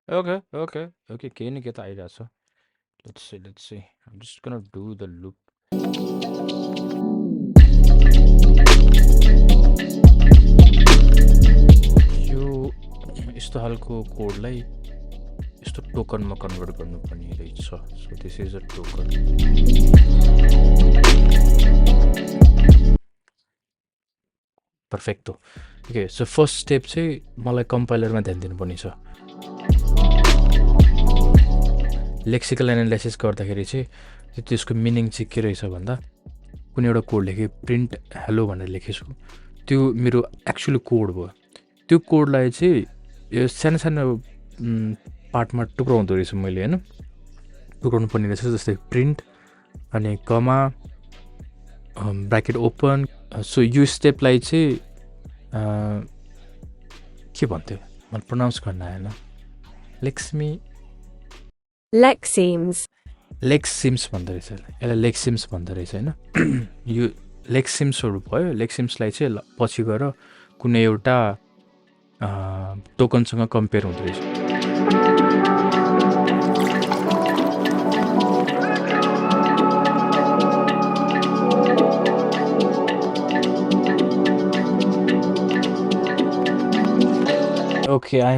Okay, केही न केही त आइरहेछ. Let's see. I'm just gonna do the loop. यो यस्तो खालको कोडलाई यस्तो टोकनमा कन्भर्ट गर्नुपर्ने रहेछ. So this is a token. Perfecto. Okay, so first step चाहिँ मलाई कम्पाइलरमा ध्यान दिनुपर्ने छ. लेक्सिकल एनालाइसिस गर्दाखेरि चाहिँ त्यसको मिनिङ चाहिँ के रहेछ भन्दा कुनै एउटा कोड लेखेँ प्रिन्ट हेलो भनेर लेखेछु. त्यो मेरो एक्चुअल कोड भयो. त्यो कोडलाई चाहिँ यो सानो सानो पार्टमा टुक्राउँदो रहेछ मैले होइन. टुक्राउनु पर्ने रहेछ जस्तै प्रिन्ट अनि कमा ब्राकेट ओपन. सो यो स्टेपलाई चाहिँ के भन्थ्यो मलाई प्रोनाउन्स गर्न आएन. लेक्सिम्स भन्दो रहेछ. यसलाई लेक्सिम्स भन्दो रहेछ होइन. यो लेक्सिम्सहरू भयो. लेक्सिम्सलाई चाहिँ पछि गएर कुनै एउटा टोकनसँग कम्पेयर हुँदो रहेछ. Okay, I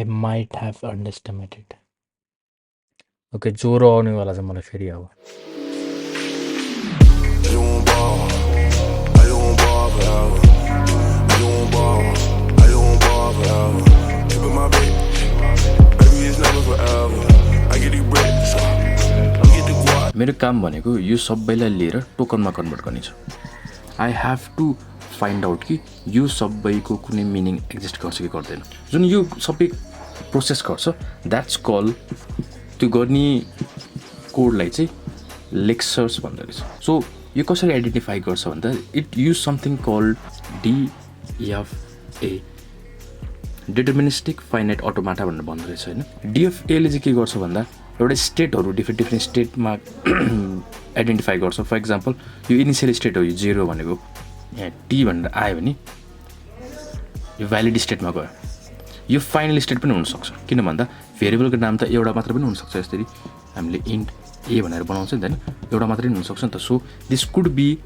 might have underestimated. Okay, ज्वरो आउनेवाला छ मलाई फेरि अब. मेरो काम भनेको यो सबैलाई लिएर टोकनमा कन्भर्ट गर्ने छ. I have to find out कि यो सबैको कुनै मिनिङ एक्जिस्ट गर्छ कि गर्दैन. जुन यो सबै प्रोसेस गर्छ द्याट्स कल. त्यो गर्ने कोडलाई चाहिँ लेक्सर्स भन्दो रहेछ. सो यो कसरी आइडेन्टिफाई गर्छ भन्दा it use something called DFA, deterministic finite automata भनेर भन्दो रहेछ होइन. डिएफएले चाहिँ के गर्छ भन्दा एउटा स्टेटहरू डिफ्रेन्ट स्टेटमा आइडेन्टिफाई गर्छ. फर इक्जाम्पल यो इनिसियल स्टेट हो, यो 0 भनेको यहाँ टी भनेर आयो भने यो भ्यालिड स्टेटमा गयो. यो फाइनल स्टेट पनि हुनसक्छ. किन भन्दा भेरिएबलको नाम त एउटा मात्र पनि हुनसक्छ. यसरी हामीले इन्ट ए भनेर बनाउँछ नि त होइन, एउटा मात्रै पनि हुनसक्छ नि त. So this could be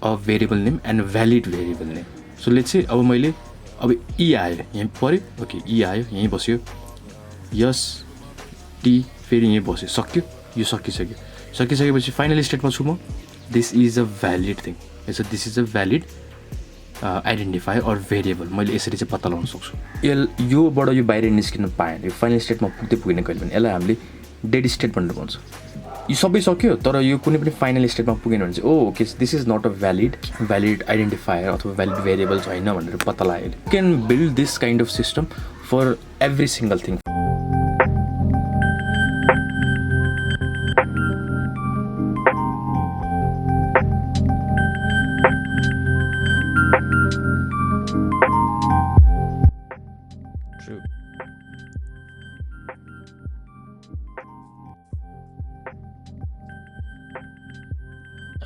a variable name and valid variable name. So let's चाहिँ अब मैले अब ई आयो यहीँ पऱ्यो. ओके ई आयो यहीँ बस्यो. यस टी फेरि यहीँ बस्यो. सक्यो. यो सकिसक्यो. सकिसकेपछि फाइनल स्टेटमा छु म. This is a valid thing. This is a valid identifier or variable. मैले यसरी चाहिँ पत्ता लगाउन सक्छु. योबाट यो बाहिर निस्किन पाएन, यो फाइनल स्टेटमा पुग्दैन कहिले पनि. यसलाई हामीले डेड स्टेट भनेर भन्छ. यो सबै सक्यो तर यो कुनै पनि फाइनल स्टेटमा पुगेन भने चाहिँ okay this is not a valid identifier अथवा भ्यालिड भेरिएबल छैन भनेर पत्ता लाग्यो. You can build this kind of system for every single thing.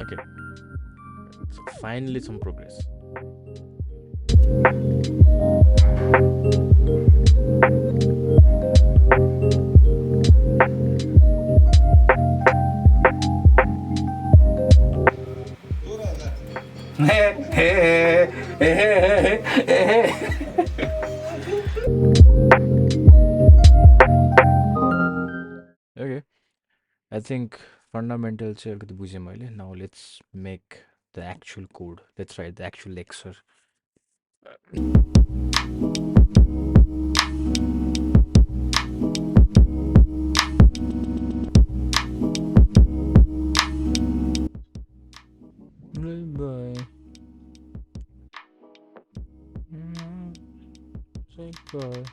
Okay, so finally some progress. Okay, I think fundamental चाहिँ अलिकति बुझेँ मैले. Now let's make the actual code. Let's write the actual lexer. Bye. Say bye.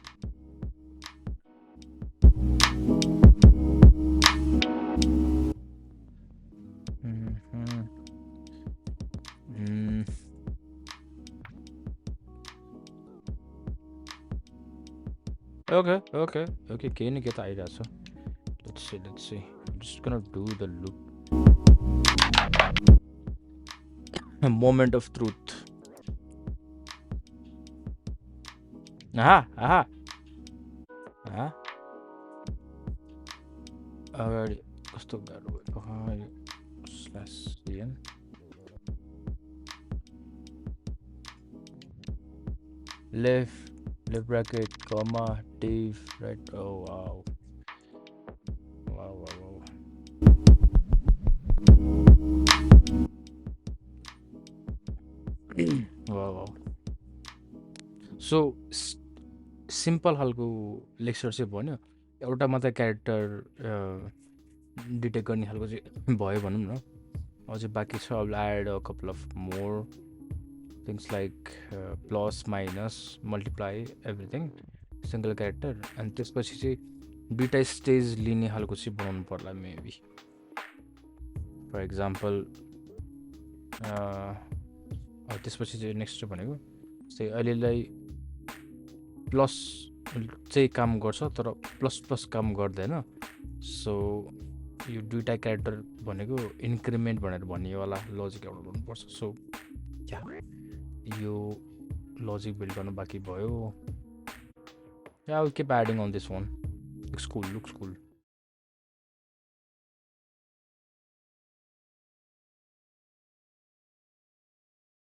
Okay, केही न केही त आइरहेछ. Let's see. I'm just gonna do the loop. A moment of truth. आहा अगाडि कस्तो गाह्रो भयो slash cn left bracket comma div right. Oh wow. wow. So simple खालको लेक्चर चाहिँ भन्यो एउटा मात्रै क्यारेक्टर डिटेक्ट गर्ने खालको चाहिँ भयो भनौँ न अझै बाँकी छ अब add a couple of more things like plus minus multiply everything single character अनि त्यसपछि चाहिँ दुईवटा स्टेज लिने खालको चाहिँ बनाउनु पर्ला मेबी फर इक्जाम्पल त्यसपछि चाहिँ नेक्स्ट भनेको चाहिँ अहिलेलाई प्लस चाहिँ काम गर्छ तर प्लस प्लस काम गर्दैन सो यो दुईवटा क्यारेक्टर भनेको इन्क्रिमेन्ट भनेर भन्नेवाला लजिक एउटा गर्नुपर्छ सो या यो लजिक बिल्ड गर्नु बाँकी भयो या I will keep adding on this one looks Kul